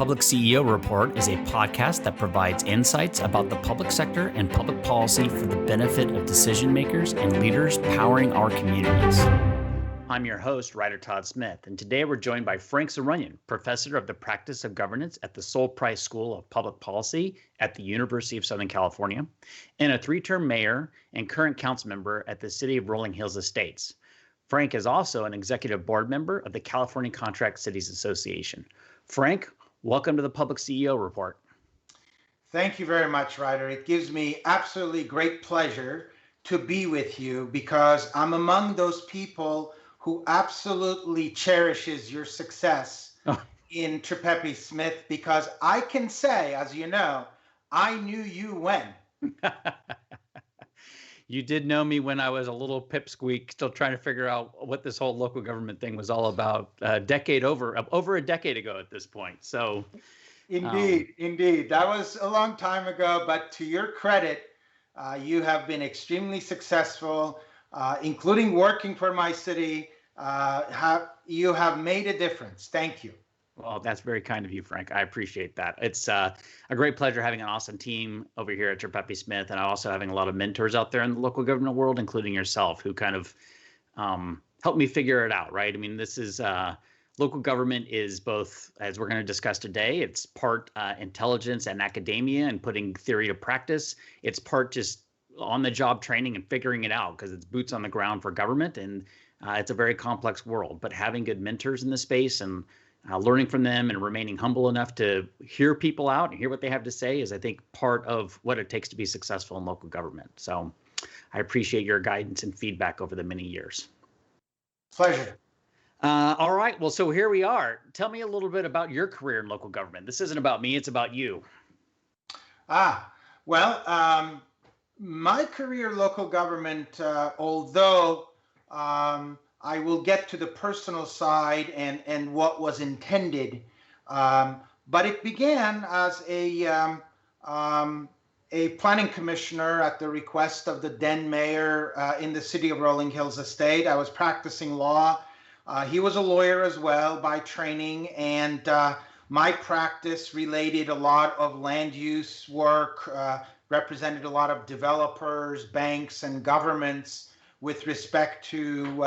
Public CEO Report is a podcast that provides insights about the public sector and public policy for the benefit of decision makers and leaders powering our communities. I'm your host, Ryder Todd Smith, and today we're joined by Frank Zerunyan, professor of the practice of governance at the Sol Price School of Public Policy at the University of Southern California, and a three-term mayor and current council member at the City of Rolling Hills Estates. Frank is also an executive board member of the California Contract Cities Association. Frank, welcome to the Public CEO Report. Thank you very much, Ryder. It gives me absolutely great pleasure to be with you because I'm among those people who absolutely cherishes your success in Tripepi Smith, because I can say, as you know, I knew you when. You did know me when I was a little pipsqueak, still trying to figure out what this whole local government thing was all about. Over a decade ago at this point. So, indeed, that was a long time ago. But to your credit, you have been extremely successful, including working for my city. You have made a difference. Thank you. Well, that's very kind of you, Frank. I appreciate that. It's a great pleasure having an awesome team over here at Tripepi Smith, and also having a lot of mentors out there in the local government world, including yourself, who kind of helped me figure it out, right? I mean, this is local government is both, as we're going to discuss today, it's part intelligence and academia and putting theory to practice. It's part just on-the-job training and figuring it out because it's boots on the ground for government, and it's a very complex world. But having good mentors in the space and learning from them and remaining humble enough to hear people out and hear what they have to say is, I think, part of what it takes to be successful in local government. So I appreciate your guidance and feedback over the many years. Pleasure. All right. Well, so here we are. Tell me a little bit about your career in local government. This isn't about me. It's about you. Well, my career in local government, although I will get to the personal side and what was intended. But it began as a planning commissioner at the request of the then mayor in the City of Rolling Hills Estate. I was practicing law. He was a lawyer as well by training, and my practice related a lot of land use work, represented a lot of developers, banks, and governments with respect to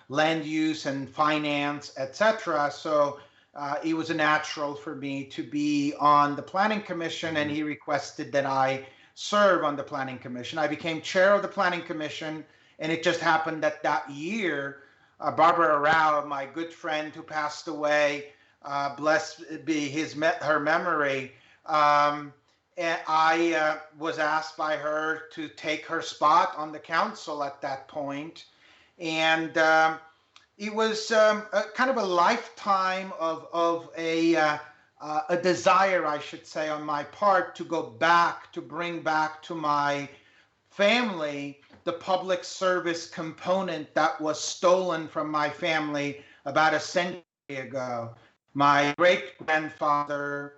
land use and finance, etc. So it was a natural for me to be on the Planning Commission, and he requested that I serve on the Planning Commission. I became chair of the Planning Commission, and it just happened that that year, Barbara Rao, my good friend who passed away, blessed be her memory, and I was asked by her to take her spot on the council at that point. And it was kind of a lifetime of a desire, I should say, on my part to go back, to bring back to my family the public service component that was stolen from my family about a century ago. My great-grandfather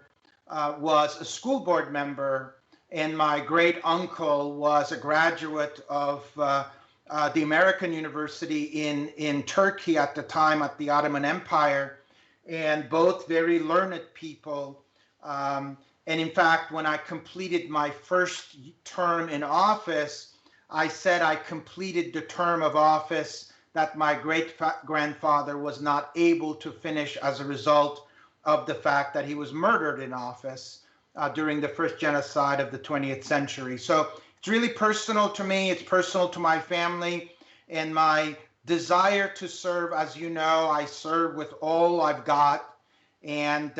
was a school board member, and my great uncle was a graduate of the American University in Turkey at the time, at the Ottoman Empire, and both very learned people. And in fact, when I completed my first term in office, I said I completed the term of office that my great-grandfather was not able to finish as a result of the fact that he was murdered in office during the first genocide of the 20th century. So it's really personal to me. It's personal to my family, and my desire to serve. As you know, I serve with all I've got, and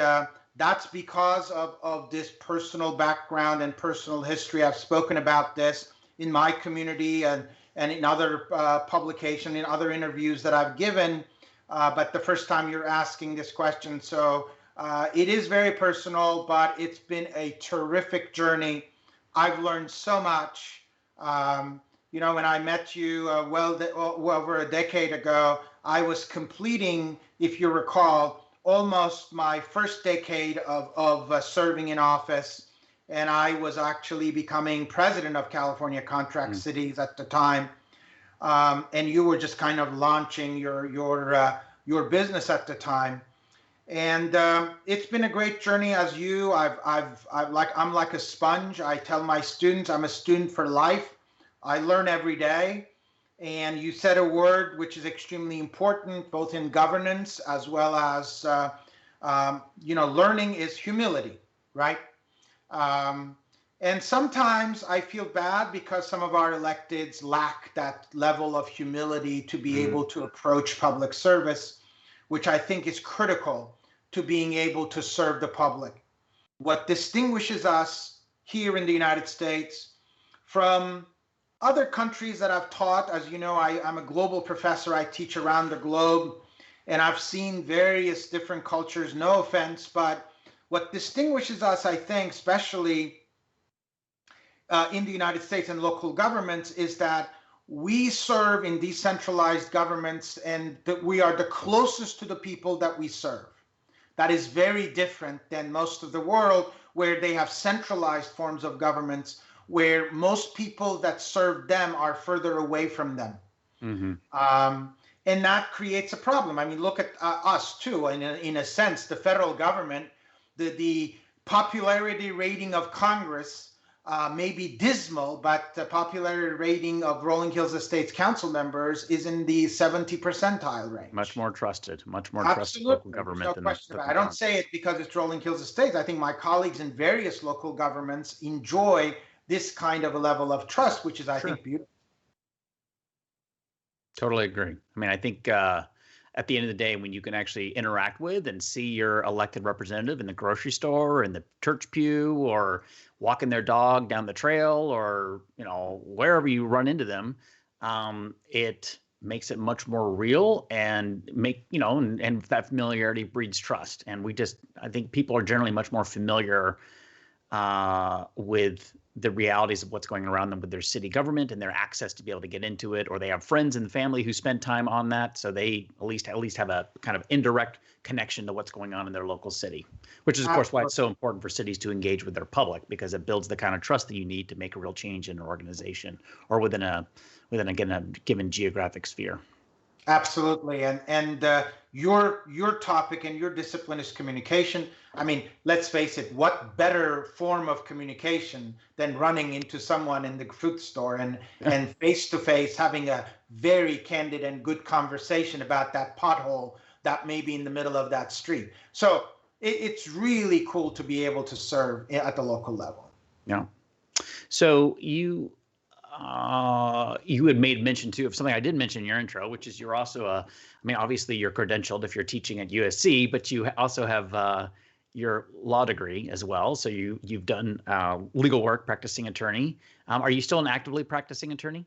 that's because of this personal background and personal history. I've spoken about this in my community and in other publications, in other interviews that I've given, but the first time you're asking this question. So it is very personal, but it's been a terrific journey. I've learned so much. You know, when I met you over a decade ago, I was completing, if you recall, almost my first decade of serving in office. And I was actually becoming president of California Contract Cities at the time. And you were just kind of launching your business at the time. And it's been a great journey. As you, I'm like a sponge. I tell my students, I'm a student for life. I learn every day. And you said a word which is extremely important, both in governance as well as, learning is humility, right? Um, and sometimes I feel bad because some of our electeds lack that level of humility to be able to approach public service, which I think is critical to being able to serve the public. What distinguishes us here in the United States from other countries that I've taught, as you know, I'm a global professor, I teach around the globe, and I've seen various different cultures, no offense, but what distinguishes us, I think, especially in the United States and local governments, is that we serve in decentralized governments and that we are the closest to the people that we serve. That is very different than most of the world, where they have centralized forms of governments where most people that serve them are further away from them. And that creates a problem. I mean, look at us too. In a sense, the federal government, the popularity rating of Congress may be dismal, but the popularity rating of Rolling Hills Estates council members is in the 70 percentile range. Much more trusted Absolutely. local government. No question about it. I don't say it because it's Rolling Hills Estates. I think my colleagues in various local governments enjoy this kind of a level of trust, which is, I think, beautiful. Totally agree. I mean, I think at the end of the day, when you can actually interact with and see your elected representative in the grocery store, in the church pew, or walking their dog down the trail, or wherever you run into them, it makes it much more real, and and that familiarity breeds trust. And I think people are generally much more familiar with the realities of what's going around them with their city government and their access to be able to get into it, or they have friends in the family who spend time on that, so they at least have a kind of indirect connection to what's going on in their local city, which is of course why it's so important for cities to engage with their public, because it builds the kind of trust that you need to make a real change in an organization or within a given geographic sphere. Absolutely. And your topic and your discipline is communication. I mean, let's face it, what better form of communication than running into someone in the fruit store and face to face having a very candid and good conversation about that pothole that may be in the middle of that street. So it's really cool to be able to serve at the local level. Yeah. So you had made mention too of something I did mention in your intro, which is you're also obviously you're credentialed if you're teaching at USC, but you also have your law degree as well. So you've done legal work, practicing attorney. Are you still an actively practicing attorney?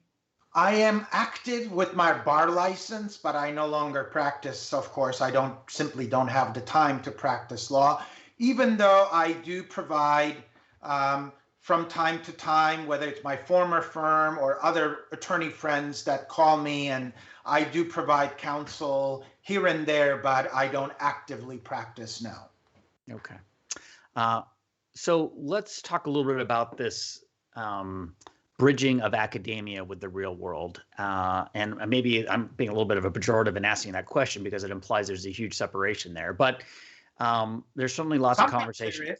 I am active with my bar license, but I no longer practice. Of course, I simply don't have the time to practice law, even though I do provide from time to time, whether it's my former firm or other attorney friends that call me, and I do provide counsel here and there, but I don't actively practice now. Okay. So let's talk a little bit about this bridging of academia with the real world. And maybe I'm being a little bit of a pejorative in asking that question because it implies there's a huge separation there. But there's certainly lots of conversation.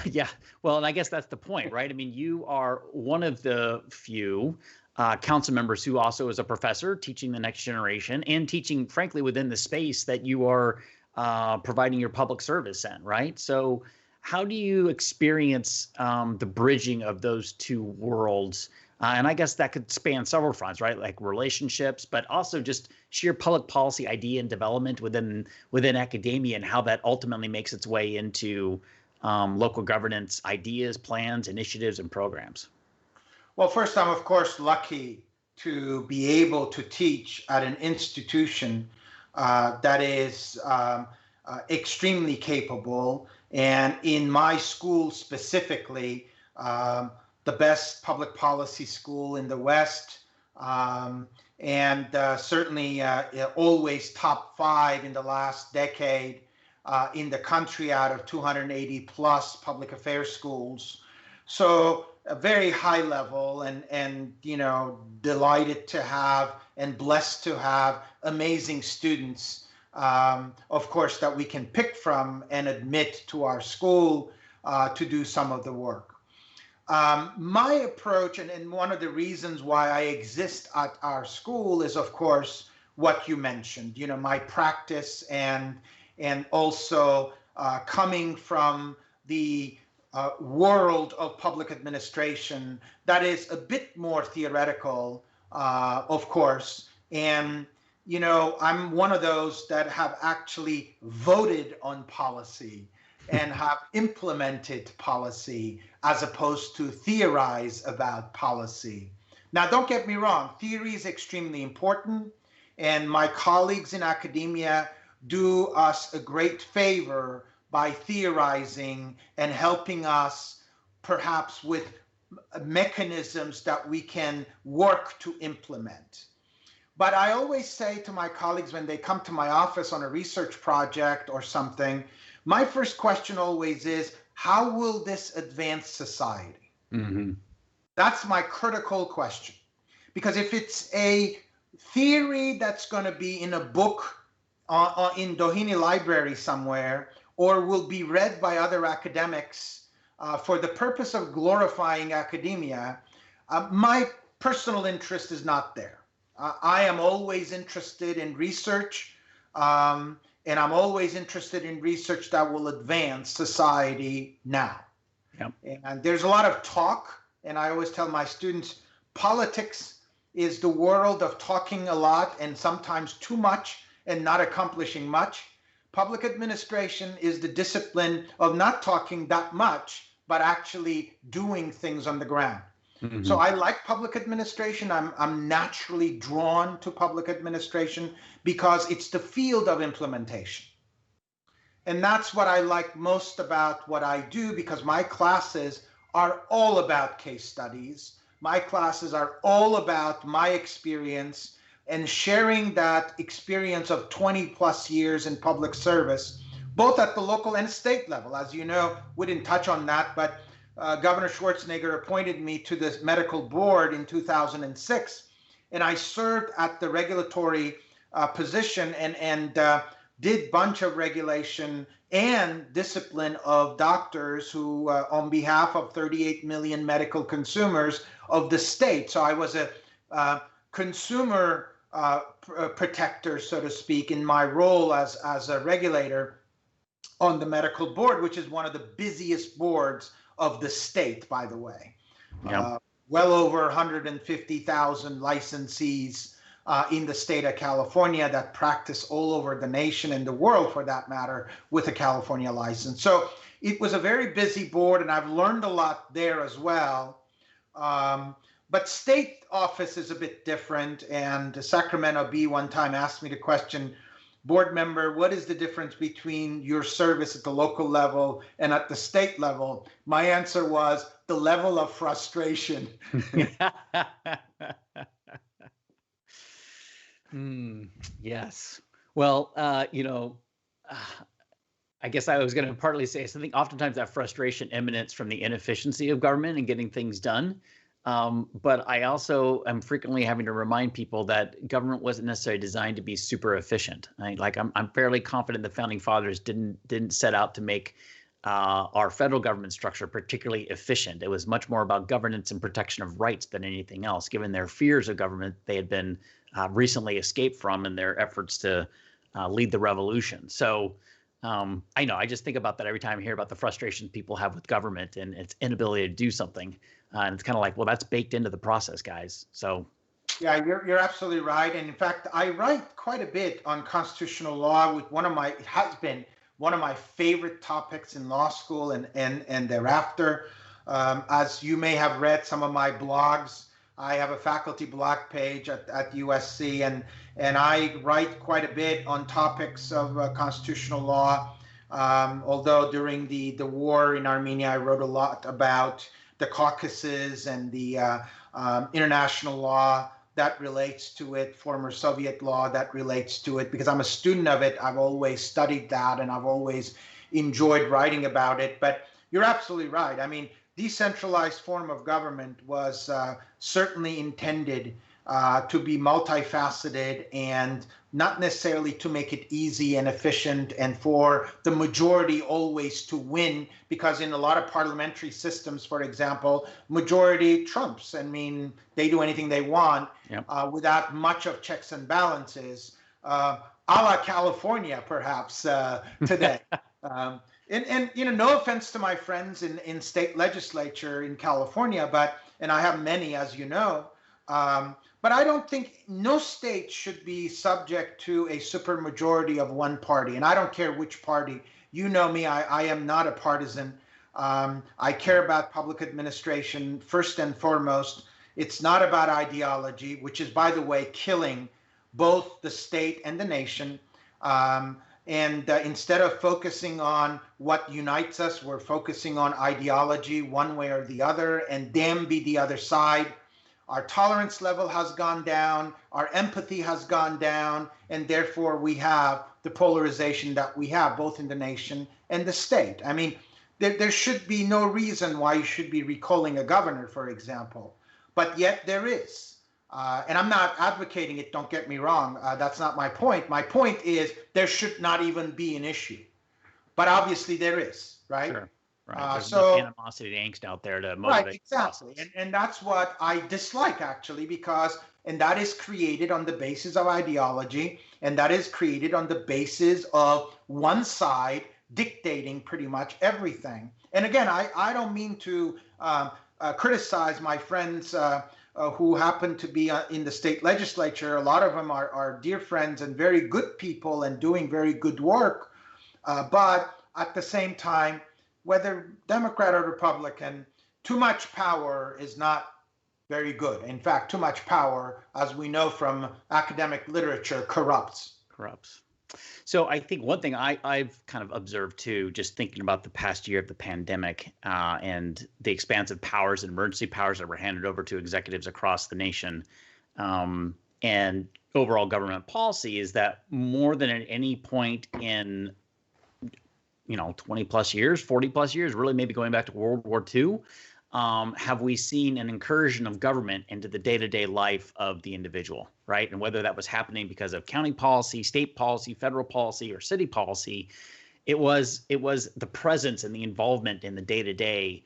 Yeah. Well, and I guess that's the point, right? I mean, you are one of the few council members who also is a professor teaching the next generation and teaching, frankly, within the space that you are providing your public service in, right? So how do you experience the bridging of those two worlds? And I guess that could span several fronts, right? Like relationships, but also just sheer public policy idea and development within academia, and how that ultimately makes its way into local governance ideas, plans, initiatives, and programs. Well, first, I'm of course lucky to be able to teach at an institution that is extremely capable, and in my school specifically, the best public policy school in the West, and certainly always top 5 in the last decade in the country out of 280 plus public affairs schools. So a very high level, and delighted to have and blessed to have amazing students of course, that we can pick from and admit to our school to do some of the work. My approach, and one of the reasons why I exist at our school is, of course, what you mentioned, my practice and also coming from the world of public administration that is a bit more theoretical, of course. And, I'm one of those that have actually voted on policy and have implemented policy as opposed to theorize about policy. Now, don't get me wrong, theory is extremely important, and my colleagues in academia do us a great favor by theorizing and helping us perhaps with mechanisms that we can work to implement. But I always say to my colleagues when they come to my office on a research project or something, my first question always is, how will this advance society? Mm-hmm. That's my critical question. Because if it's a theory that's going to be in a book in Doheny Library somewhere, or will be read by other academics for the purpose of glorifying academia, my personal interest is not there. I am always interested in research, and I'm always interested in research that will advance society now. Yep. And there's a lot of talk, and I always tell my students, politics is the world of talking a lot and sometimes too much and not accomplishing much. Public administration is the discipline of not talking that much, but actually doing things on the ground. Mm-hmm. So I like public administration. I'm naturally drawn to public administration because it's the field of implementation. And that's what I like most about what I do, because my classes are all about case studies. My classes are all about my experience and sharing that experience of 20 plus years in public service, both at the local and state level. As you know, we didn't touch on that, but Governor Schwarzenegger appointed me to the medical board in 2006, and I served at the regulatory position and did bunch of regulation and discipline of doctors who, on behalf of 38 million medical consumers of the state. So I was a consumer protector, so to speak, in my role as a regulator on the medical board, which is one of the busiest boards of the state, by the way. Yep. Well over 150,000 licensees in the state of California that practice all over the nation and the world, for that matter, with a California license. So it was a very busy board, and I've learned a lot there as well. But state office is a bit different, and Sacramento Bee one time asked me the question, board member, what is the difference between your service at the local level and at the state level? My answer was the level of frustration. Yes. Well, I guess I was going to partly say something. Oftentimes that frustration emanates from the inefficiency of government and getting things done. But I also am frequently having to remind people that government wasn't necessarily designed to be super efficient. I'm fairly confident the founding fathers didn't set out to make our federal government structure particularly efficient. It was much more about governance and protection of rights than anything else, given their fears of government they had been recently escaped from in their efforts to lead the revolution. So I know, I just think about that every time I hear about the frustrations people have with government and its inability to do something. And it's kind of like, well, that's baked into the process, guys. So, yeah, you're absolutely right. And in fact, I write quite a bit on constitutional law. With it has been one of my favorite topics in law school and thereafter. As you may have read some of my blogs, I have a faculty blog page at USC, and I write quite a bit on topics of constitutional law. Although during the war in Armenia, I wrote a lot about the Caucasus and the international law that relates to it, former Soviet law that relates to it, because I'm a student of it. I've always studied that, and I've always enjoyed writing about it. But you're absolutely right. I mean, decentralized form of government was certainly intended to be multifaceted and not necessarily to make it easy and efficient and for the majority always to win, because in a lot of parliamentary systems, for example, majority trumps. I mean, they do anything they want. Yep. Without much of checks and balances, a la California, perhaps today. And no offense to my friends in state legislature in California, and I have many, as you know, but I don't think no state should be subject to a supermajority of one party. And I don't care which party. You know me, I am not a partisan. I care about public administration first and foremost. It's not about ideology, which is, by the way, killing both the state and the nation. Instead of focusing on what unites us, we're focusing on ideology one way or the other, and damn be the other side. Our tolerance level has gone down, our empathy has gone down, and therefore we have the polarization that we have both in the nation and the state. I mean, there should be no reason why you should be recalling a governor, for example, but yet there is. And I'm not advocating it, don't get me wrong. That's not my point. My point is there should not even be an issue. But obviously there is, right? Sure. Right. There's no animosity and angst out there to motivate. Right, exactly. And that's what I dislike, actually, and that is created on the basis of ideology, and that is created on the basis of one side dictating pretty much everything. And again, I don't mean to criticize my friends who happen to be in the state legislature. A lot of them are dear friends and very good people and doing very good work. But at the same time, whether Democrat or Republican, too much power is not very good. In fact, too much power, as we know from academic literature, corrupts. So I think one thing I've kind of observed too, just thinking about the past year of the pandemic and the expansive powers and emergency powers that were handed over to executives across the nation, and overall government policy, is that more than at any point in 20 plus years, 40 plus years, really maybe going back to World War II, have we seen an incursion of government into the day-to-day life of the individual, right? And whether that was happening because of county policy, state policy, federal policy, or city policy, it was the presence and the involvement in the day-to-day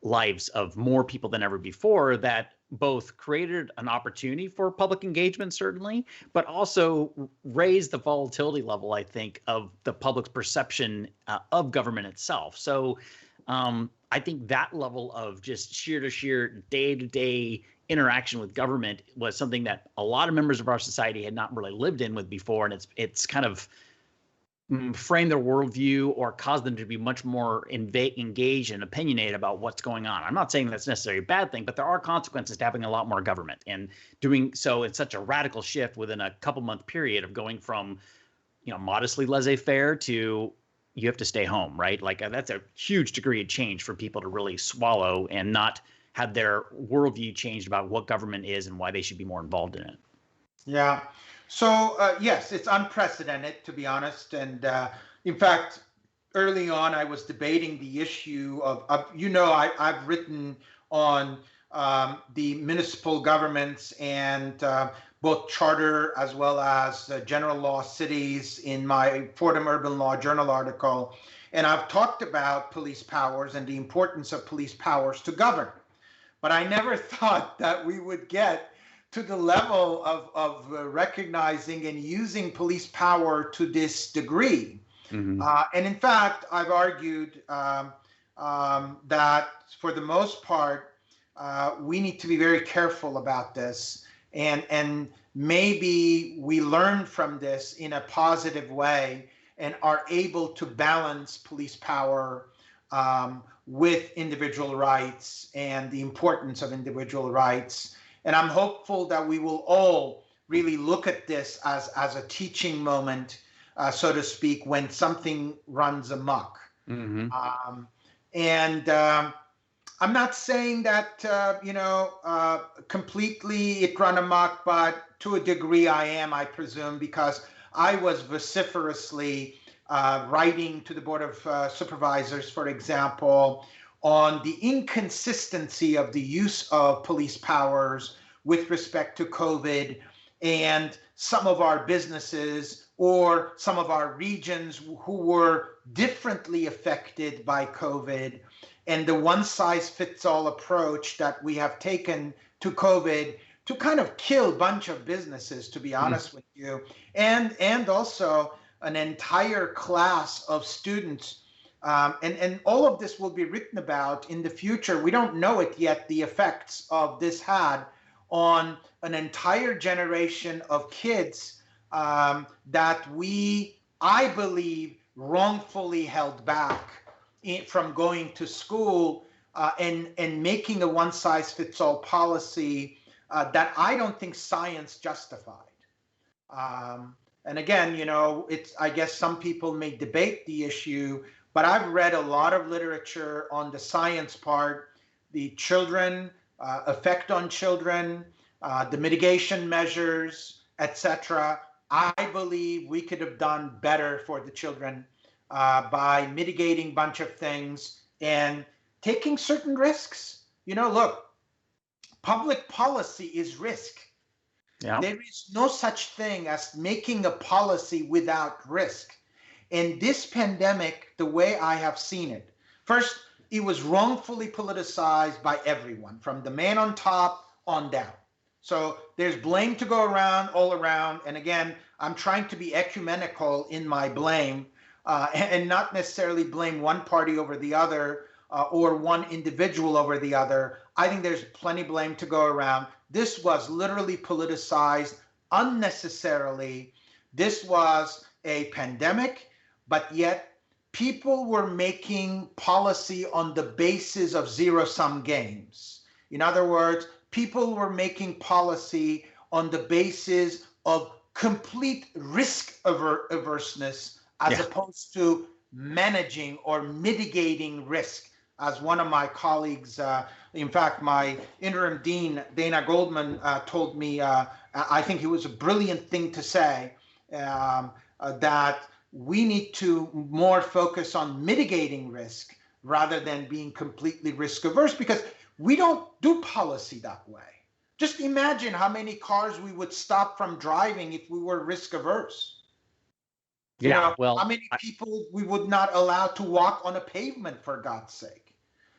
lives of more people than ever before that both created an opportunity for public engagement, certainly, but also raised the volatility level, I think, of the public's perception of government itself. So I think that level of just sheer day-to-day interaction with government was something that a lot of members of our society had not really lived in with before, and it's kind of framed their worldview or caused them to be much more engaged and opinionated about what's going on. I'm not saying that's necessarily a bad thing, but there are consequences to having a lot more government, and doing so in such a radical shift within a couple-month period of going from, modestly laissez-faire to you have to stay home, right? Like that's a huge degree of change for people to really swallow and not have their worldview changed about what government is and why they should be more involved in it. Yeah. So yes, it's unprecedented, to be honest. And in fact, early on, I was debating the issue of I've written on the municipal governments and both charter as well as general law cities in my Fordham Urban Law Journal article. And I've talked about police powers and the importance of police powers to govern. But I never thought that we would get to the level of recognizing and using police power to this degree. Mm-hmm. And in fact, I've argued that for the most part, we need to be very careful about this. And maybe we learn from this in a positive way and are able to balance police power with individual rights and the importance of individual rights. And I'm hopeful that we will all really look at this as a teaching moment, so to speak, when something runs amok. Mm-hmm. I'm not saying that, completely it run amok, but to a degree I am, I presume, because I was vociferously writing to the Board of Supervisors, for example, on the inconsistency of the use of police powers with respect to COVID, and some of our businesses or some of our regions who were differently affected by COVID, and the one-size-fits-all approach that we have taken to COVID to kind of kill a bunch of businesses, to be honest with you, and also an entire class of students. And all of this will be written about in the future. We don't know it yet, the effects of this had on an entire generation of kids that I believe, wrongfully held back from going to school and making a one-size-fits-all policy that I don't think science justified. And again, I guess some people may debate the issue, but I've read a lot of literature on the science part, the children, effect on children, the mitigation measures, etc. I believe we could have done better for the children by mitigating a bunch of things and taking certain risks. Look, public policy is risk. Yeah. There is no such thing as making a policy without risk. And this pandemic, the way I have seen it, first, it was wrongfully politicized by everyone, from the man on top on down. So there's blame to go around, all around. And again, I'm trying to be ecumenical in my blame and not necessarily blame one party over the other or one individual over the other. I think there's plenty of blame to go around. This was literally politicized unnecessarily. This was a pandemic, but yet people were making policy on the basis of zero-sum games. In other words, people were making policy on the basis of complete risk averseness as opposed to managing or mitigating risk. As one of my colleagues, in fact, my interim dean, Dana Goldman, told me, I think it was a brilliant thing to say, that we need to more focus on mitigating risk rather than being completely risk averse, because we don't do policy that way. Just imagine how many cars we would stop from driving if we were risk averse. Well, how many people we would not allow to walk on a pavement, for God's sake.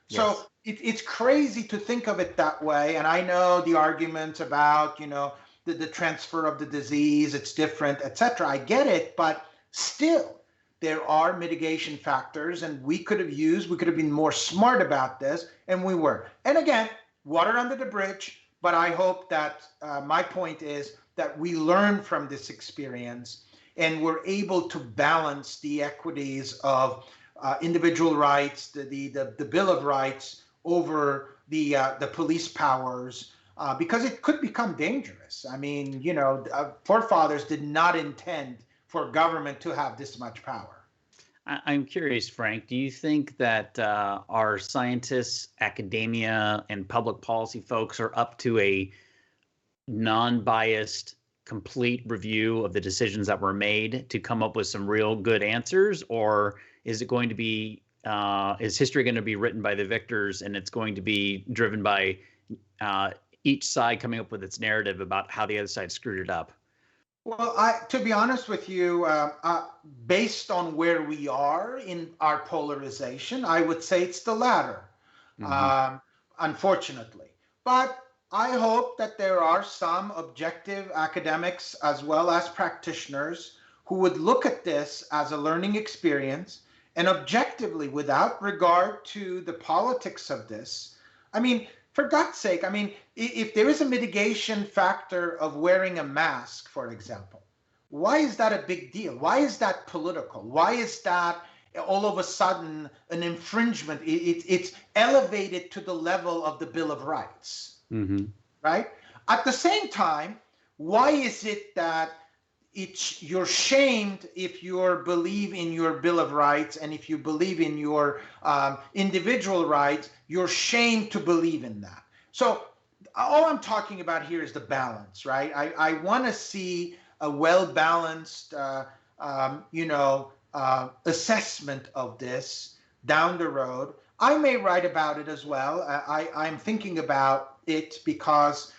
So it's crazy to think of it that way. And I know the argument about, the transfer of the disease, it's different, etc. I get it, but still, there are mitigation factors, and we could have been more smart about this, and we were. And again, water under the bridge, but I hope that my point is that we learn from this experience and we're able to balance the equities of individual rights, the Bill of Rights over the police powers, because it could become dangerous. I mean, forefathers did not intend for government to have this much power. I'm curious, Frank, do you think that our scientists, academia, and public policy folks are up to a non-biased, complete review of the decisions that were made to come up with some real good answers? Or is it going to be, is history going to be written by the victors, and it's going to be driven by each side coming up with its narrative about how the other side screwed it up? Well, to be honest with you, based on where we are in our polarization, I would say it's the latter, unfortunately. But I hope that there are some objective academics as well as practitioners who would look at this as a learning experience and objectively, without regard to the politics of this. I mean, for God's sake, I mean, if there is a mitigation factor of wearing a mask, for example, why is that a big deal? Why is that political? Why is that all of a sudden an infringement? It's elevated to the level of the Bill of Rights, right? At the same time, why is it that you're shamed if you believe in your Bill of Rights, and if you believe in your individual rights, you're shamed to believe in that? So all I'm talking about here is the balance, right? I want to see a well-balanced, assessment of this down the road. I may write about it as well. I'm thinking about it because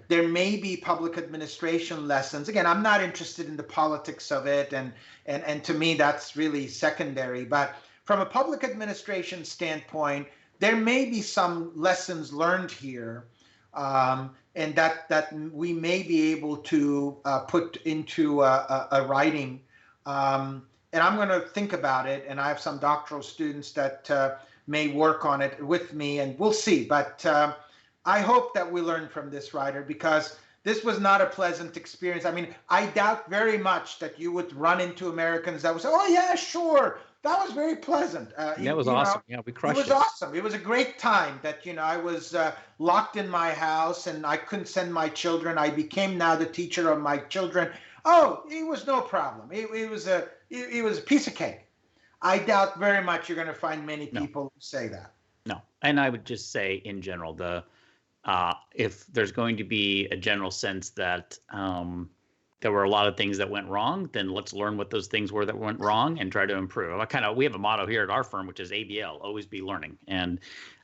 There may be public administration lessons. Again, I'm not interested in the politics of it, and to me that's really secondary. But from a public administration standpoint, there may be some lessons learned here, and that we may be able to put into a writing. And I'm going to think about it, and I have some doctoral students that may work on it with me, and we'll see. But I hope that we learn from this, Ryder, because this was not a pleasant experience. I mean, I doubt very much that you would run into Americans that would say, "Oh yeah, sure, that was very pleasant." That was awesome. Yeah, we crushed it. It was awesome. It was a great time that, I was locked in my house and I couldn't send my children. I became now the teacher of my children. Oh, it was no problem. It was a piece of cake. I doubt very much you're going to find many people who say that. No, and I would just say in general, if there's going to be a general sense that there were a lot of things that went wrong, then let's learn what those things were that went wrong and try to improve. We have a motto here at our firm, which is ABL, always be learning. And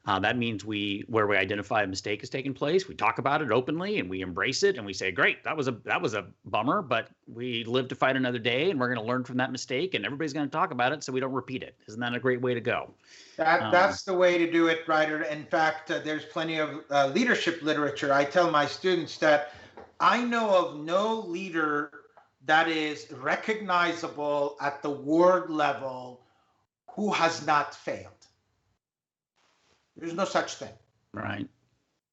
that means where we identify a mistake has taken place, we talk about it openly and we embrace it and we say, great, that was a bummer, but we live to fight another day and we're going to learn from that mistake and everybody's going to talk about it so we don't repeat it. Isn't that a great way to go? That's the way to do it, Ryder. In fact, there's plenty of leadership literature. I tell my students that I know of no leader that is recognizable at the ward level who has not failed. There's no such thing. Right.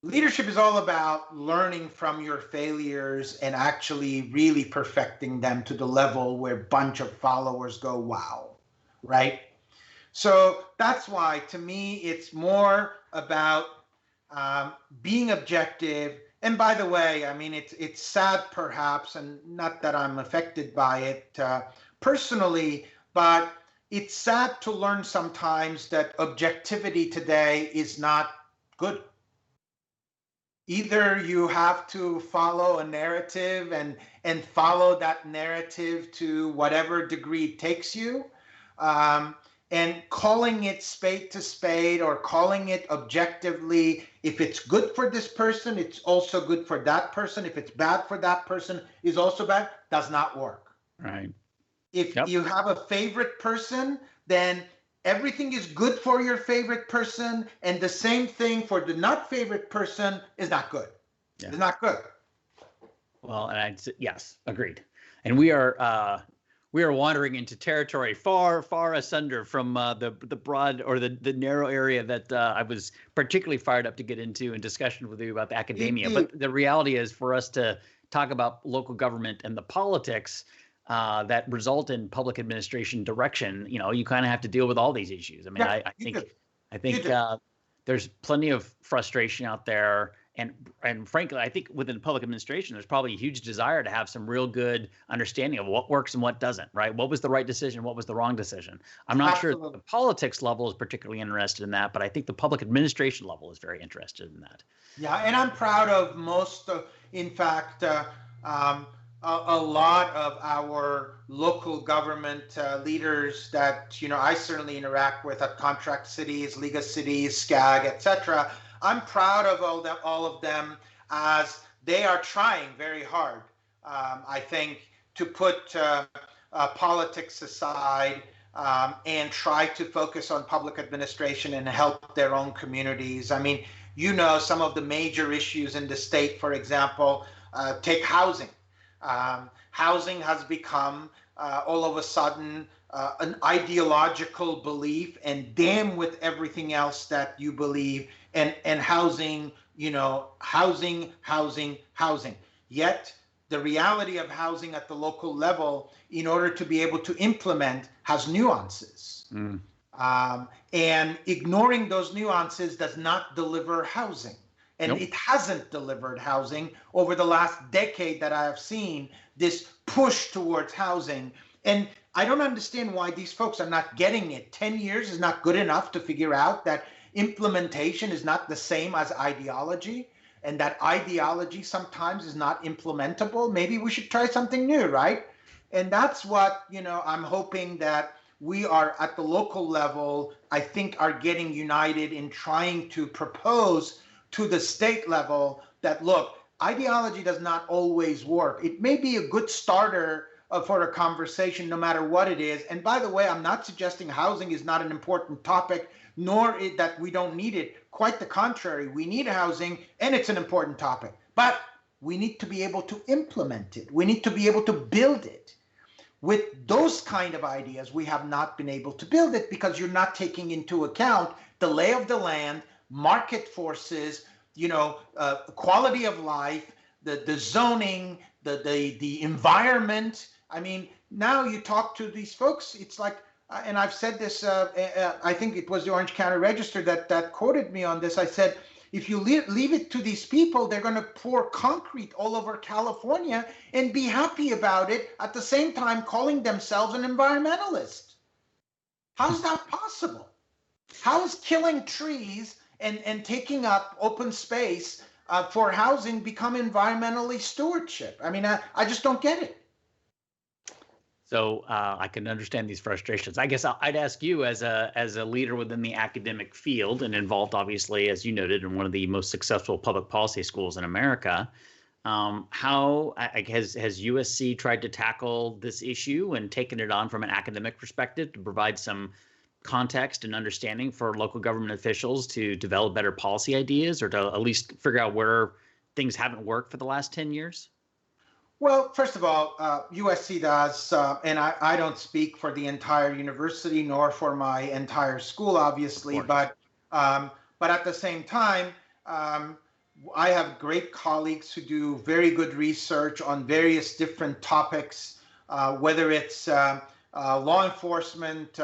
Leadership is all about learning from your failures and actually really perfecting them to the level where a bunch of followers go, wow, right? So that's why, to me, it's more about being objective. And by the way, I mean, it's sad perhaps, and not that I'm affected by it personally, but it's sad to learn sometimes that objectivity today is not good. Either you have to follow a narrative and follow that narrative to whatever degree it takes you, and calling it spade to spade or calling it objectively, if it's good for this person, it's also good for that person. If it's bad for that person, is also bad, does not work. Right. If you have a favorite person, then everything is good for your favorite person, and the same thing for the not favorite person is not good. Yeah. It's not good. Well, and yes, agreed. And we are wandering into territory far, far asunder from the broad or the narrow area that I was particularly fired up to get into in discussion with you about the academia. But the reality is, for us to talk about local government and the politics that result in public administration direction, you kind of have to deal with all these issues. I mean, I think there's plenty of frustration out there. And frankly, I think within public administration, there's probably a huge desire to have some real good understanding of what works and what doesn't, right? What was the right decision? What was the wrong decision? I'm not sure the politics level is particularly interested in that, but I think the public administration level is very interested in that. Yeah, and I'm proud of most, in fact, a lot of our local government leaders that, I certainly interact with at contract cities, Liga cities, SCAG, etc. I'm proud of all of them as they are trying very hard, I think, to put politics aside and try to focus on public administration and help their own communities. I mean, some of the major issues in the state, for example, take housing. Housing has become all of a sudden an ideological belief, and damn with everything else that you believe. And housing, housing. Yet the reality of housing at the local level, in order to be able to implement, has nuances. And ignoring those nuances does not deliver housing. And It hasn't delivered housing over the last decade that I have seen this push towards housing. And I don't understand why these folks are not getting it. 10 years is not good enough to figure out that implementation is not the same as ideology, and that ideology sometimes is not implementable. Maybe we should try something new, right? And that's what, I'm hoping that we are at the local level, I think, are getting united in trying to propose to the state level that, look, ideology does not always work. It may be a good starter for a conversation, no matter what it is. And by the way, I'm not suggesting housing is not an important topic, nor that we don't need it. Quite the contrary, we need housing, and it's an important topic. But we need to be able to implement it. We need to be able to build it. With those kind of ideas, we have not been able to build it because you're not taking into account the lay of the land, market forces, quality of life, the zoning, the environment. I mean, now you talk to these folks, it's like, and I've said this, I think it was the Orange County Register that quoted me on this. I said, if you leave it to these people, they're going to pour concrete all over California and be happy about it, at the same time calling themselves an environmentalist. How's that possible? How is killing trees and taking up open space for housing become environmentally stewardship? I mean, I just don't get it. So I can understand these frustrations. I guess I'd ask you, as a leader within the academic field and involved, obviously, as you noted, in one of the most successful public policy schools in America, how has USC tried to tackle this issue and taken it on from an academic perspective to provide some context and understanding for local government officials to develop better policy ideas, or to at least figure out where things haven't worked for the last 10 years? Well, first of all, USC does, and I don't speak for the entire university nor for my entire school, obviously, but at the same time, I have great colleagues who do very good research on various different topics, whether it's law enforcement.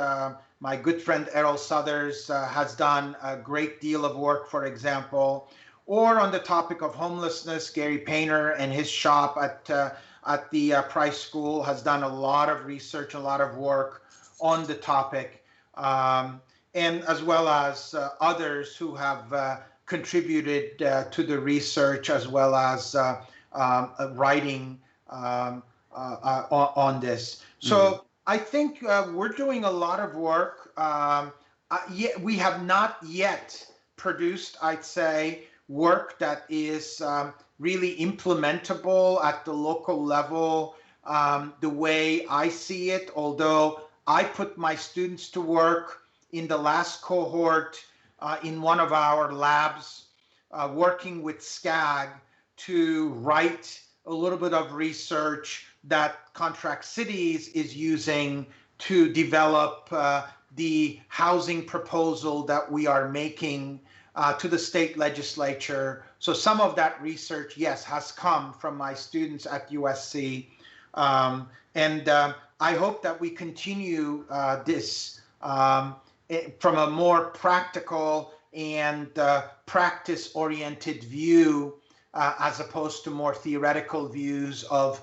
My good friend Errol Southers has done a great deal of work, for example. Or on the topic of homelessness, Gary Painter and his shop at the Price School has done a lot of research, a lot of work on the topic, and as well as others who have contributed to the research, as well as writing on this. So I think we're doing a lot of work. We have not yet produced, I'd say, work that is really implementable at the local level the way I see it, although I put my students to work in the last cohort in one of our labs, working with SCAG to write a little bit of research that Contract Cities is using to develop the housing proposal that we are making to the state legislature. So some of that research, yes, has come from my students at USC. And I hope that we continue this from a more practical and practice-oriented view, as opposed to more theoretical views of,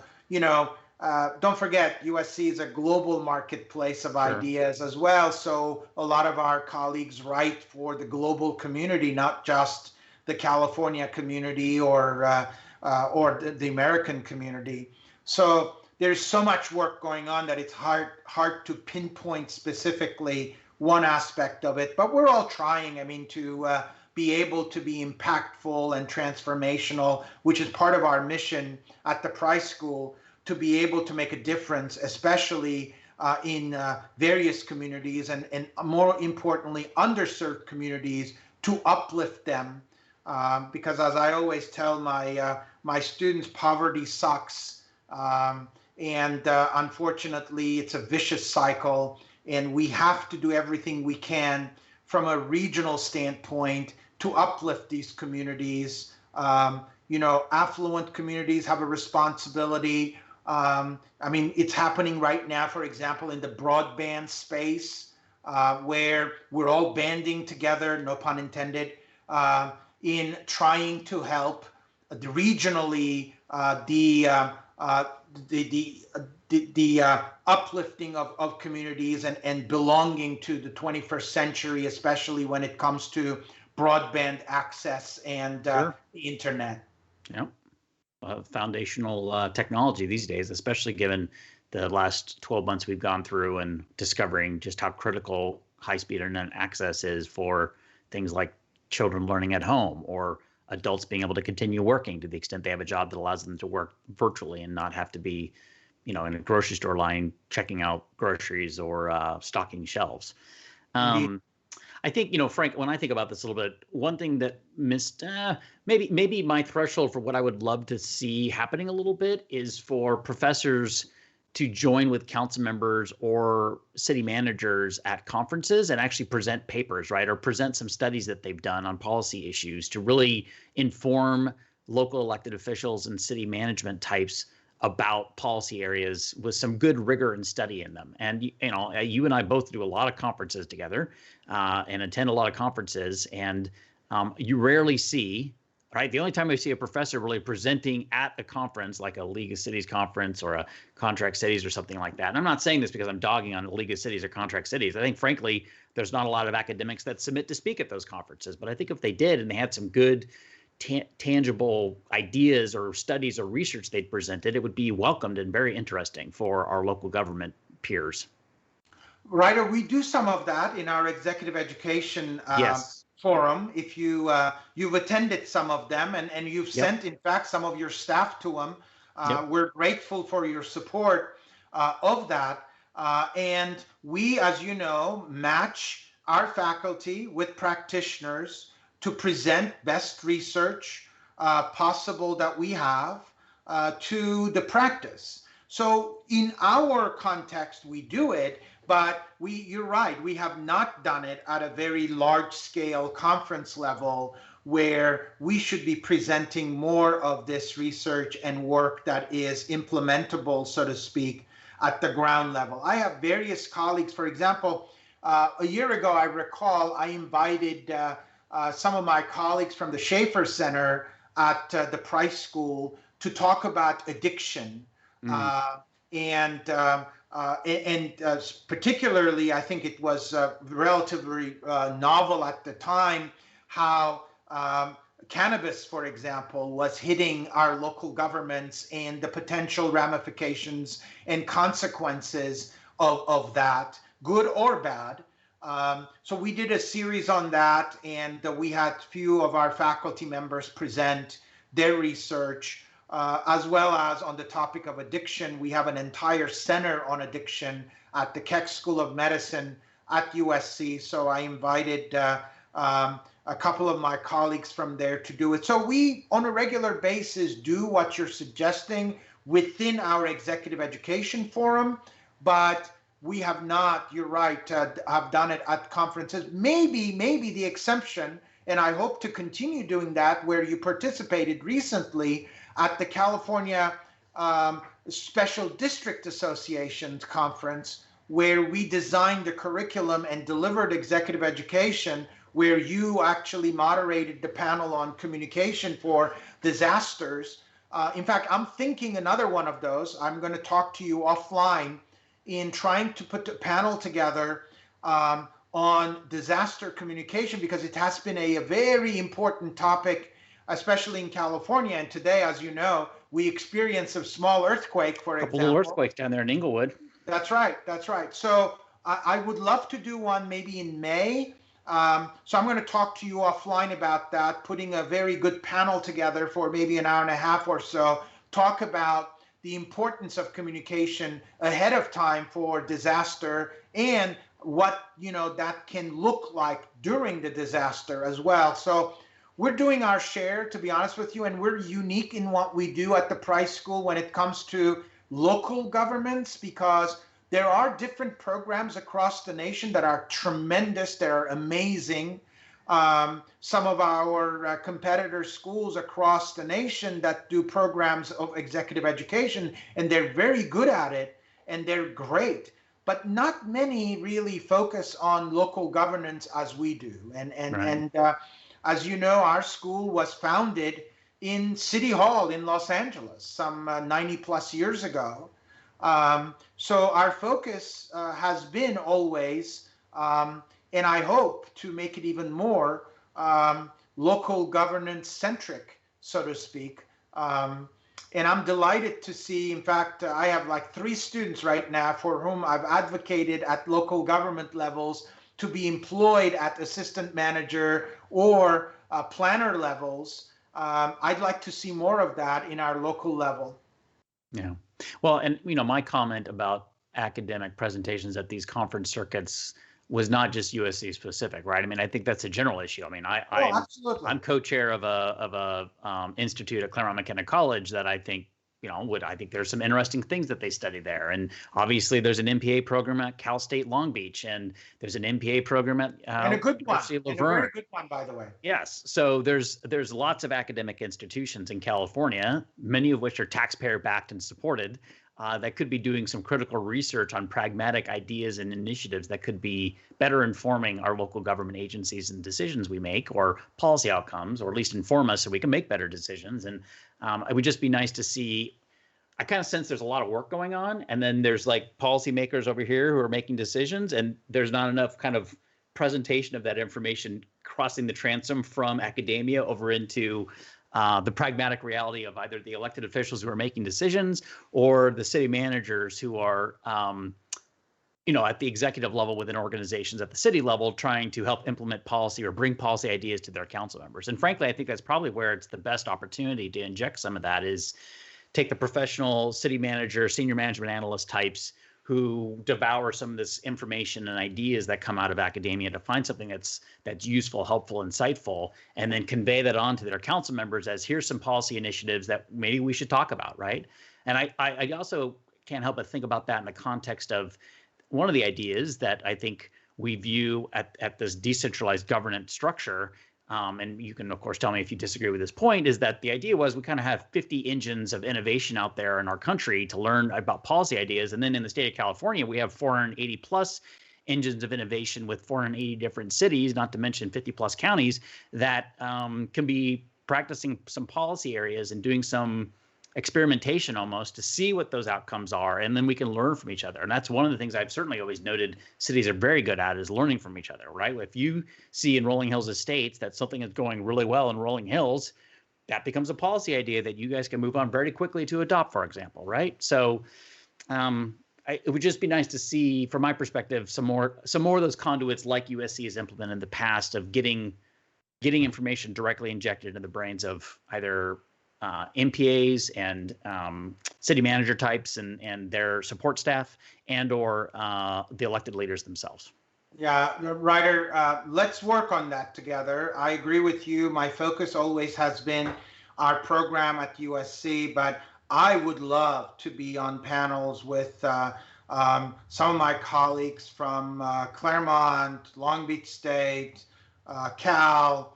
don't forget, USC is a global marketplace of ideas as well. So a lot of our colleagues write for the global community, not just the California community or the American community. So there's so much work going on that it's hard to pinpoint specifically one aspect of it. But we're all trying, to be able to be impactful and transformational, which is part of our mission at the Price School, to be able to make a difference, especially in various communities and more importantly, underserved communities, to uplift them. Because as I always tell my students, poverty sucks. And unfortunately, it's a vicious cycle. And we have to do everything we can from a regional standpoint to uplift these communities. Affluent communities have a responsibility. It's happening right now, for example, in the broadband space, where we're all banding together, no pun intended, in trying to help regionally the uplifting of communities and belonging to the 21st century, especially when it comes to broadband access and the internet. Yeah. Foundational technology these days, especially given the last 12 months we've gone through and discovering just how critical high-speed internet access is for things like children learning at home or adults being able to continue working to the extent they have a job that allows them to work virtually and not have to be, in a grocery store line checking out groceries or stocking shelves. I think, Frank, when I think about this a little bit, one thing that missed, maybe my threshold for what I would love to see happening a little bit is for professors to join with council members or city managers at conferences and actually present papers, right? Or present some studies that they've done on policy issues to really inform local elected officials and city management types about policy areas with some good rigor and study in them. And, you and I both do a lot of conferences together and attend a lot of conferences. And you rarely see, right? The only time I see a professor really presenting at a conference, like a League of Cities conference or a Contract Cities or something like that. And I'm not saying this because I'm dogging on a League of Cities or Contract Cities. I think, frankly, there's not a lot of academics that submit to speak at those conferences. But I think if they did and they had some good tangible ideas or studies or research they'd presented, it would be welcomed and very interesting for our local government peers. Ryder, we do some of that in our executive education forum. If you've attended some of them and you've sent, in fact, some of your staff to them, we're grateful for your support of that. And we, as you know, match our faculty with practitioners to present best research possible that we have to the practice. So in our context, we do it, but you're right, we have not done it at a very large scale conference level where we should be presenting more of this research and work that is implementable, so to speak, at the ground level. I have various colleagues, for example, a year ago, I recall I invited some of my colleagues from the Schaefer Center at the Price School to talk about addiction. And particularly, I think it was relatively novel at the time how cannabis, for example, was hitting our local governments and the potential ramifications and consequences of that, good or bad. So we did a series on that, and we had a few of our faculty members present their research, as well as on the topic of addiction. We have an entire center on addiction at the Keck School of Medicine at USC. So I invited a couple of my colleagues from there to do it. So we, on a regular basis, do what you're suggesting within our executive education forum, but we have not, you're right, have done it at conferences. Maybe the exception, and I hope to continue doing that, where you participated recently at the California Special District Associations conference, where we designed the curriculum and delivered executive education, where you actually moderated the panel on communication for disasters. In fact, I'm thinking another one of those. I'm going to talk to you offline in trying to put a panel together on disaster communication, because it has been a very important topic, especially in California. And today, as you know, we experienced a small earthquake, for example. A couple little earthquakes down there in Inglewood. That's right. So I would love to do one maybe in May. So I'm going to talk to you offline about that, putting a very good panel together for maybe an hour and a half or so, talk about the importance of communication ahead of time for disaster and what, that can look like during the disaster as well. So we're doing our share, to be honest with you, and we're unique in what we do at the Price School when it comes to local governments, because there are different programs across the nation that are tremendous, that are amazing. Some of our competitor schools across the nation that do programs of executive education, and they're very good at it, and they're great. But not many really focus on local governance as we do. And as you know, our school was founded in City Hall in Los Angeles some 90 plus years ago. So our focus has been always, and I hope to make it even more local governance centric, so to speak. And I'm delighted to see, in fact, I have like 3 students right now for whom I've advocated at local government levels to be employed at assistant manager or planner levels I'd like to see more of that in our local level. Yeah. Well, and my comment about academic presentations at these conference circuits was not just USC specific, right? I mean, I think that's a general issue. I mean, I'm co-chair of a institute at Claremont McKenna College that I think I think there's some interesting things that they study there. And obviously there's an MPA program at Cal State Long Beach, and there's an MPA program at and a good one, University of and a very good one, by the way. Yes. So there's lots of academic institutions in California, many of which are taxpayer backed and supported, that could be doing some critical research on pragmatic ideas and initiatives that could be better informing our local government agencies and decisions we make, or policy outcomes, or at least inform us so we can make better decisions. And it would just be nice to see. I kind of sense there's a lot of work going on, and then there's like policymakers over here who are making decisions, and there's not enough kind of presentation of that information crossing the transom from academia over into the pragmatic reality of either the elected officials who are making decisions or the city managers who are, at the executive level within organizations at the city level trying to help implement policy or bring policy ideas to their council members. And frankly, I think that's probably where it's the best opportunity to inject some of that is take the professional city manager, senior management analyst types who devour some of this information and ideas that come out of academia to find something that's useful, helpful, insightful, and then convey that on to their council members as here's some policy initiatives that maybe we should talk about, right? And I also can't help but think about that in the context of one of the ideas that I think we view at this decentralized governance structure, and you can, of course, tell me if you disagree with this point, is that the idea was we kind of have 50 engines of innovation out there in our country to learn about policy ideas. And then in the state of California, we have 480 plus engines of innovation with 480 different cities, not to mention 50 plus counties that can be practicing some policy areas and doing some experimentation almost to see what those outcomes are, and then we can learn from each other. And that's one of the things I've certainly always noted cities are very good at is learning from each other, right? If you see in Rolling Hills Estates that something is going really well in Rolling Hills, that becomes a policy idea that you guys can move on very quickly to adopt, for example, right? So it would just be nice to see, from my perspective, some more of those conduits like USC has implemented in the past of getting information directly injected into the brains of either MPAs and city manager types and their support staff and or the elected leaders themselves. Yeah, Ryder, let's work on that together. I agree with you. My focus always has been our program at USC, but I would love to be on panels with some of my colleagues from Claremont, Long Beach State, Cal,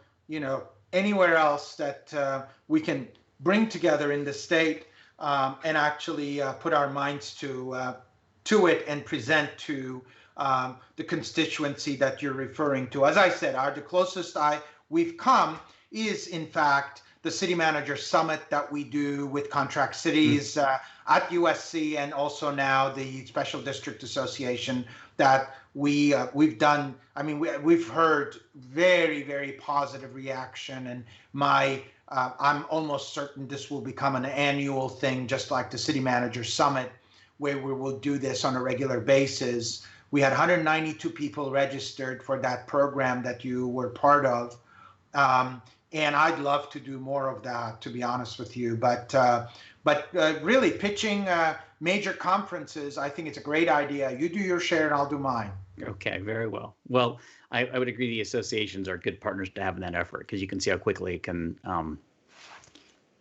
anywhere else that we can bring together in the state and actually put our minds to it and present to the constituency that you're referring to. As I said, the closest we've come is, in fact, the City Manager Summit that we do with contract cities at USC, and also now the Special District Association that we've done. I mean, we've heard very, very positive reaction, and I'm almost certain this will become an annual thing, just like the City Manager Summit, where we will do this on a regular basis. We had 192 people registered for that program that you were part of. And I'd love to do more of that, to be honest with you. But really pitching major conferences, I think it's a great idea. You do your share and I'll do mine. Okay, very well. Well, I would agree the associations are good partners to have in that effort because you can see how quickly it can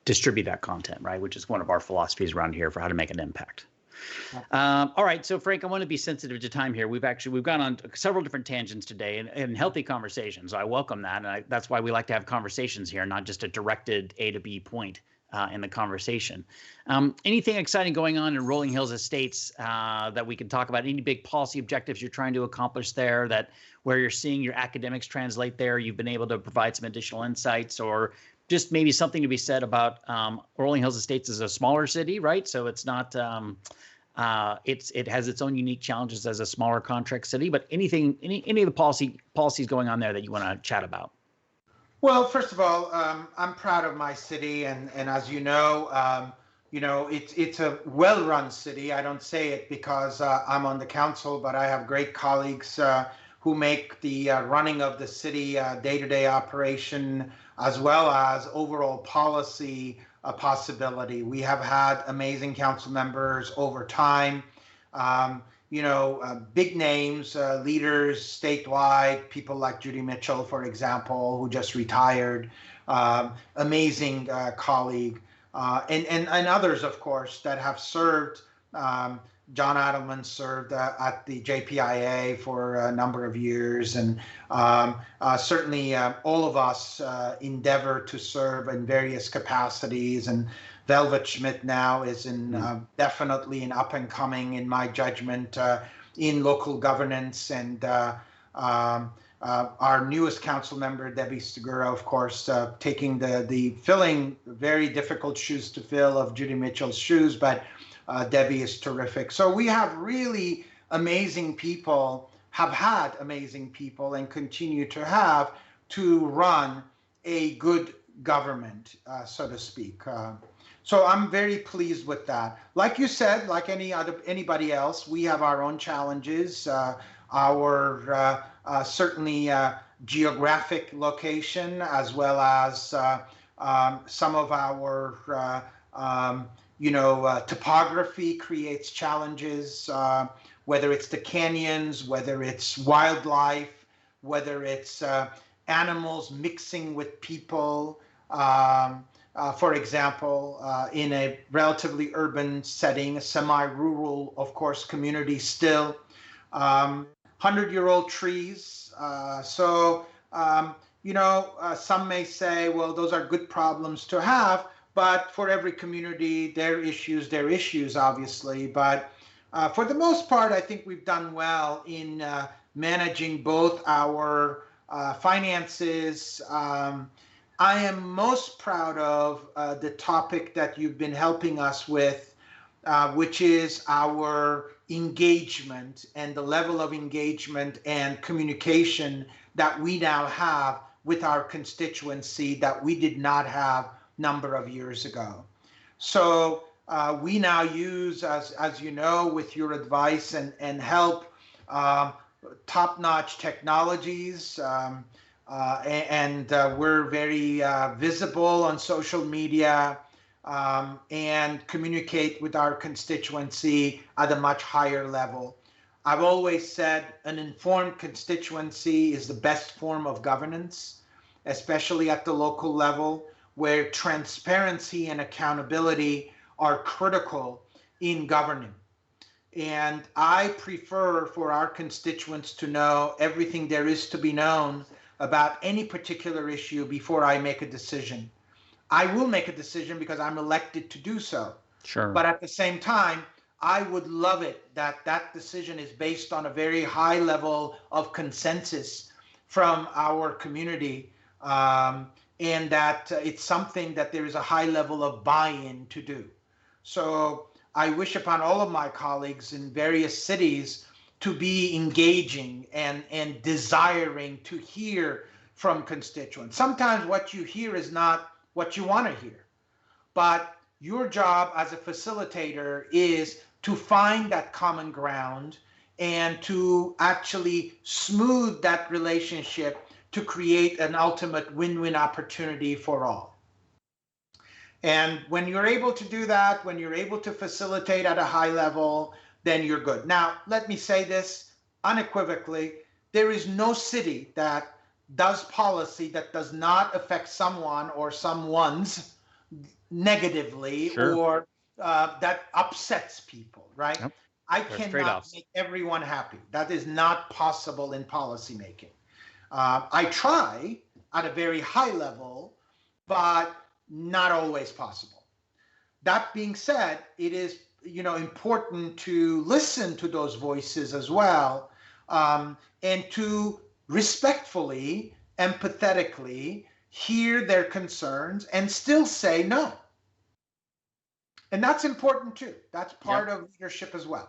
distribute that content, right? Which is one of our philosophies around here for how to make an impact. All right, so Frank, I want to be sensitive to time here. We've gone on several different tangents today and healthy conversations. I welcome that, and that's why we like to have conversations here, not just a directed A to B point in the conversation. Anything exciting going on in Rolling Hills Estates that we can talk about? Any big policy objectives you're trying to accomplish there that where you're seeing your academics translate there, you've been able to provide some additional insights, or just maybe something to be said about Rolling Hills Estates is a smaller city, right? So it's not, it has its own unique challenges as a smaller contract city, but any of the policies going on there that you want to chat about? Well, first of all, I'm proud of my city, and as you know, it's a well-run city. I don't say it because I'm on the council, but I have great colleagues who make the running of the city day-to-day operation as well as overall policy a possibility. We have had amazing council members over time, big names, leaders statewide, people like Judy Mitchell, for example, who just retired, amazing colleague, and others, of course, that have served. John Adelman served at the JPIA for a number of years, and certainly all of us endeavor to serve in various capacities. And Velvet Schmidt now is definitely an up and coming, in my judgment, in local governance. And our newest council member, Debbie Stigura, of course, taking the filling very difficult shoes to fill of Judy Mitchell's shoes, but Debbie is terrific. So we have really amazing people, have had amazing people, and continue to have to run a good government, so to speak. So I'm very pleased with that. Like you said, like anybody else, we have our own challenges. Our certainly geographic location, as well as some of our topography creates challenges, whether it's the canyons, whether it's wildlife, whether it's animals mixing with people. For example, in a relatively urban setting, a semi-rural, of course, community still, 100-year-old trees. Some may say, well, those are good problems to have. But for every community, their issues, obviously. But for the most part, I think we've done well in managing both our finances. I am most proud of the topic that you've been helping us with, which is our engagement and the level of engagement and communication that we now have with our constituency that we did not have number of years ago. So we now use, as you know, with your advice and help, top-notch technologies, and we're very visible on social media, and communicate with our constituency at a much higher level. I've always said an informed constituency is the best form of governance, especially at the local level, where transparency and accountability are critical in governing. And I prefer for our constituents to know everything there is to be known about any particular issue before I make a decision. I will make a decision because I'm elected to do so. Sure. But at the same time, I would love it that that decision is based on a very high level of consensus from our community, and that it's something that there is a high level of buy-in to do. So I wish upon all of my colleagues in various cities to be engaging and desiring to hear from constituents. Sometimes what you hear is not what you want to hear, but your job as a facilitator is to find that common ground and to actually smooth that relationship to create an ultimate win-win opportunity for all. And when you're able to do that, when you're able to facilitate at a high level, then you're good. Now, let me say this unequivocally, there is no city that does policy that does not affect someone or someone's negatively. Sure. Or that upsets people, right? Yep. I cannot make everyone happy. That is not possible in policymaking. I try at a very high level, but not always possible. That being said, it is important to listen to those voices as well, and to respectfully, empathetically hear their concerns and still say no. And that's important too. That's part of leadership as well.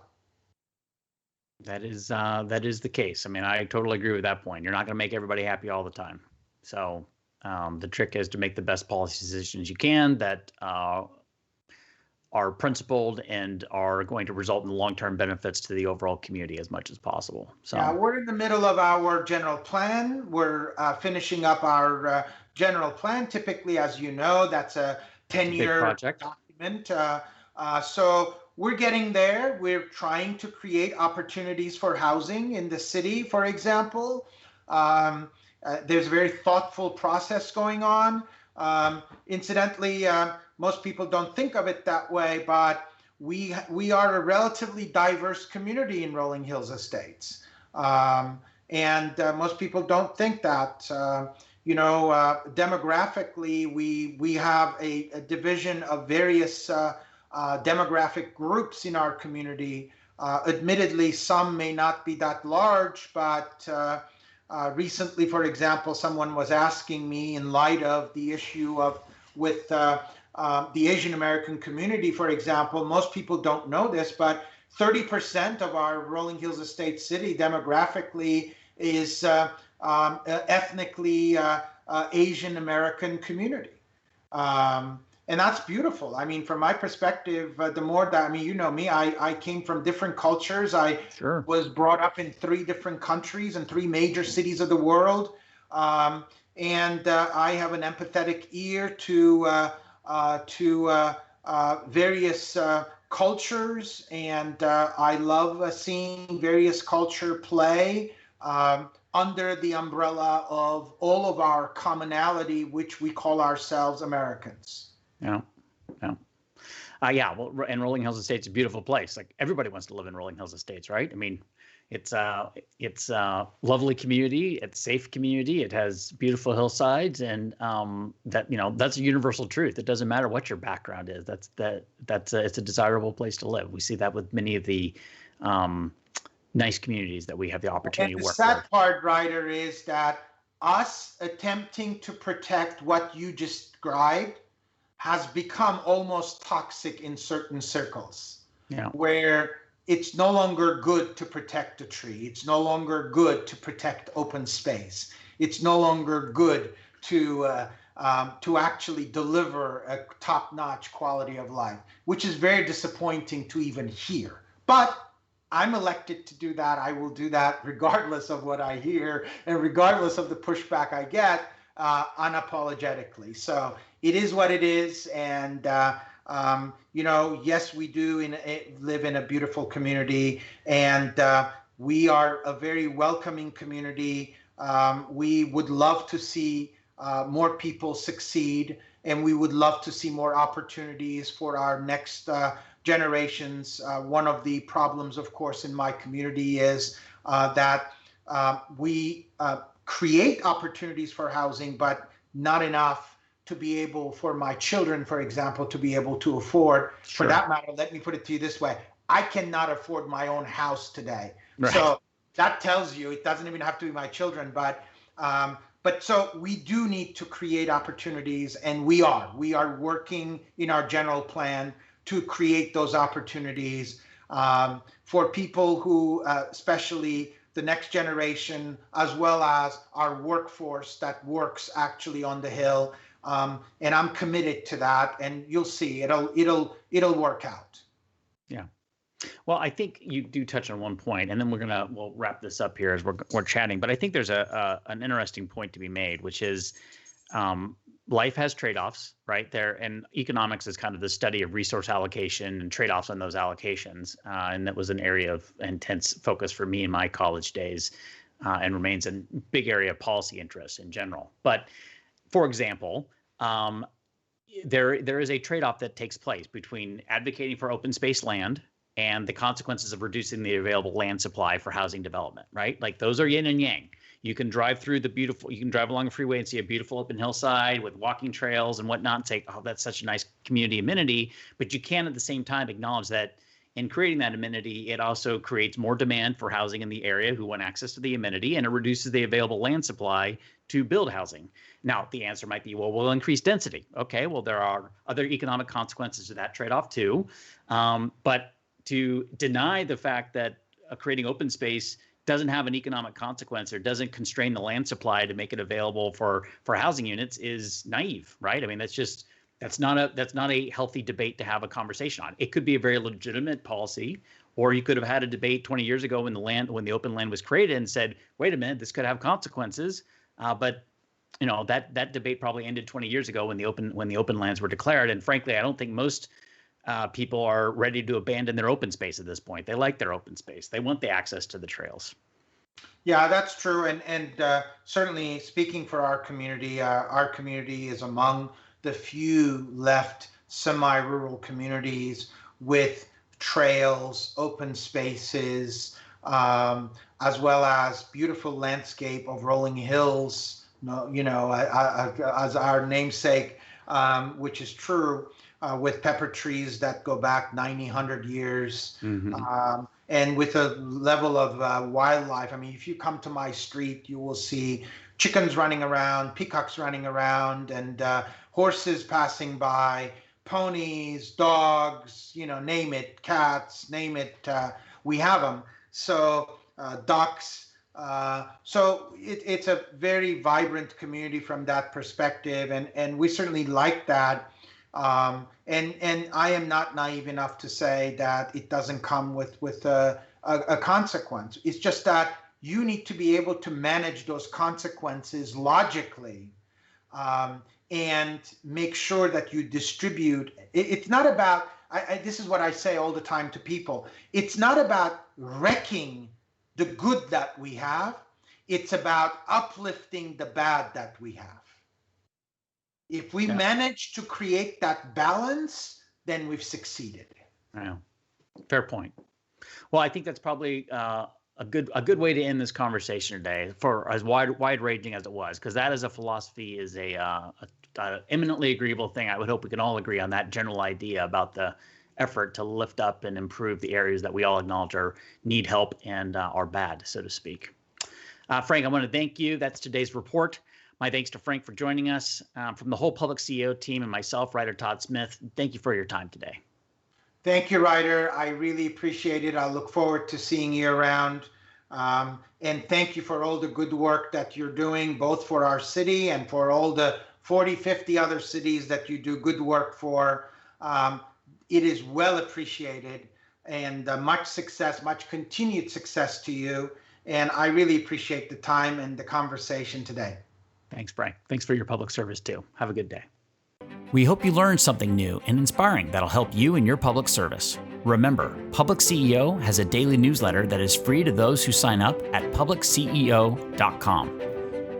That is the case. I mean, I totally agree with that point. You're not going to make everybody happy all the time. So the trick is to make the best policy decisions you can that are principled and are going to result in long-term benefits to the overall community as much as possible. So yeah, we're in the middle of our general plan. We're finishing up our general plan. Typically, as you know, that's a 10-year document. So we're getting there. We're trying to create opportunities for housing in the city, for example. There's a very thoughtful process going on. Incidentally, most people don't think of it that way, but we are a relatively diverse community in Rolling Hills Estates. And most people don't think that. Demographically, we have a division of various demographic groups in our community. Admittedly, some may not be that large, but recently, for example, someone was asking me in light of the issue with the Asian American community, for example. Most people don't know this, but 30% of our Rolling Hills Estate city demographically is ethnically Asian American community. And that's beautiful. I mean, from my perspective, the more that, I mean, you know me, I came from different cultures. I was brought up in 3 different countries and 3 major cities of the world. And I have an empathetic ear to various cultures. And I love seeing various culture play under the umbrella of all of our commonality, which we call ourselves Americans. Yeah. Well, and Rolling Hills Estates is a beautiful place. Like, everybody wants to live in Rolling Hills Estates, right? I mean, it's a lovely community. It's a safe community. It has beautiful hillsides, and that's a universal truth. It doesn't matter what your background is. It's a desirable place to live. We see that with many of the nice communities that we have the opportunity to work with. The sad part, Ryder, is that us attempting to protect what you described has become almost toxic in certain circles, where it's no longer good to protect a tree. It's no longer good to protect open space. It's no longer good to actually deliver a top-notch quality of life, which is very disappointing to even hear. But I'm elected to do that. I will do that regardless of what I hear and regardless of the pushback I get, unapologetically. So it is what it is. And, yes, we do live in a beautiful community, and we are a very welcoming community. We would love to see more people succeed, and we would love to see more opportunities for our next generations. One of the problems, of course, in my community is that we create opportunities for housing, but not enough to be able, for my children, for example, to be able to afford. Sure. For that matter, let me put it to you this way. I cannot afford my own house today. Right. So that tells you, it doesn't even have to be my children, but so we do need to create opportunities, and we are working in our general plan to create those opportunities for people who, especially the next generation, as well as our workforce that works actually on the Hill. And I'm committed to that, and you'll see it'll work out. Yeah. Well, I think you do touch on one point, and then we'll wrap this up here as we're chatting. But I think there's an interesting point to be made, which is life has trade-offs, right? And economics is kind of the study of resource allocation and trade-offs on those allocations. And that was an area of intense focus for me in my college days, and remains a big area of policy interest in general. But for example, there is a trade-off that takes place between advocating for open space land and the consequences of reducing the available land supply for housing development, right? Like, those are yin and yang. You can drive along a freeway and see a beautiful open hillside with walking trails and whatnot and say, oh, that's such a nice community amenity. But you can at the same time acknowledge that in creating that amenity, it also creates more demand for housing in the area who want access to the amenity, and it reduces the available land supply to build housing. Now, the answer might be, well, we'll increase density. Okay, well, there are other economic consequences to that trade-off too. But to deny the fact that creating open space doesn't have an economic consequence or doesn't constrain the land supply to make it available for housing units is naive, right? I mean, that's just That's not a healthy debate to have a conversation on. It could be a very legitimate policy, or you could have had a debate 20 years ago when the open land was created and said, wait a minute, this could have consequences. But that debate probably ended 20 years ago when the open lands were declared. And frankly, I don't think most people are ready to abandon their open space at this point. They like their open space. They want the access to the trails. Yeah, that's true. And certainly speaking for our community is among the few left semi-rural communities with trails, open spaces, as well as beautiful landscape of rolling hills, as our namesake, which is true, with pepper trees that go back 90, 100 years. Mm-hmm. And with a level of wildlife. I mean, if you come to my street, you will see chickens running around, peacocks running around, and horses passing by, ponies, dogs, name it, cats, name it, we have them. So ducks. So it's a very vibrant community from that perspective, and we certainly like that. And I am not naive enough to say that it doesn't come with a consequence. It's just that you need to be able to manage those consequences logically, and make sure that you distribute. It's not about, this is what I say all the time to people. It's not about wrecking the good that we have. It's about uplifting the bad that we have. If we manage to create that balance, then we've succeeded. Yeah. Fair point. Well, I think that's probably a good way to end this conversation today, for as wide-ranging as it was, because that as a philosophy is a eminently agreeable thing. I would hope we can all agree on that general idea about the effort to lift up and improve the areas that we all acknowledge need help and are bad, so to speak. Frank, I want to thank you. That's today's report. My thanks to Frank for joining us. From the whole PublicCEO team and myself, Ryder Todd Smith, thank you for your time today. Thank you, Ryder. I really appreciate it. I look forward to seeing you around. And thank you for all the good work that you're doing, both for our city and for all the 40, 50 other cities that you do good work for. It is well appreciated, and much success, much continued success to you. And I really appreciate the time and the conversation today. Thanks, Frank. Thanks for your public service too. Have a good day. We hope you learned something new and inspiring that'll help you in your public service. Remember, PublicCEO has a daily newsletter that is free to those who sign up at PublicCEO.com.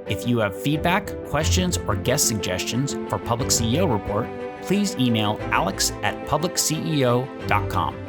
If you have feedback, questions, or guest suggestions for PublicCEO Report, please email alex@PublicCEO.com.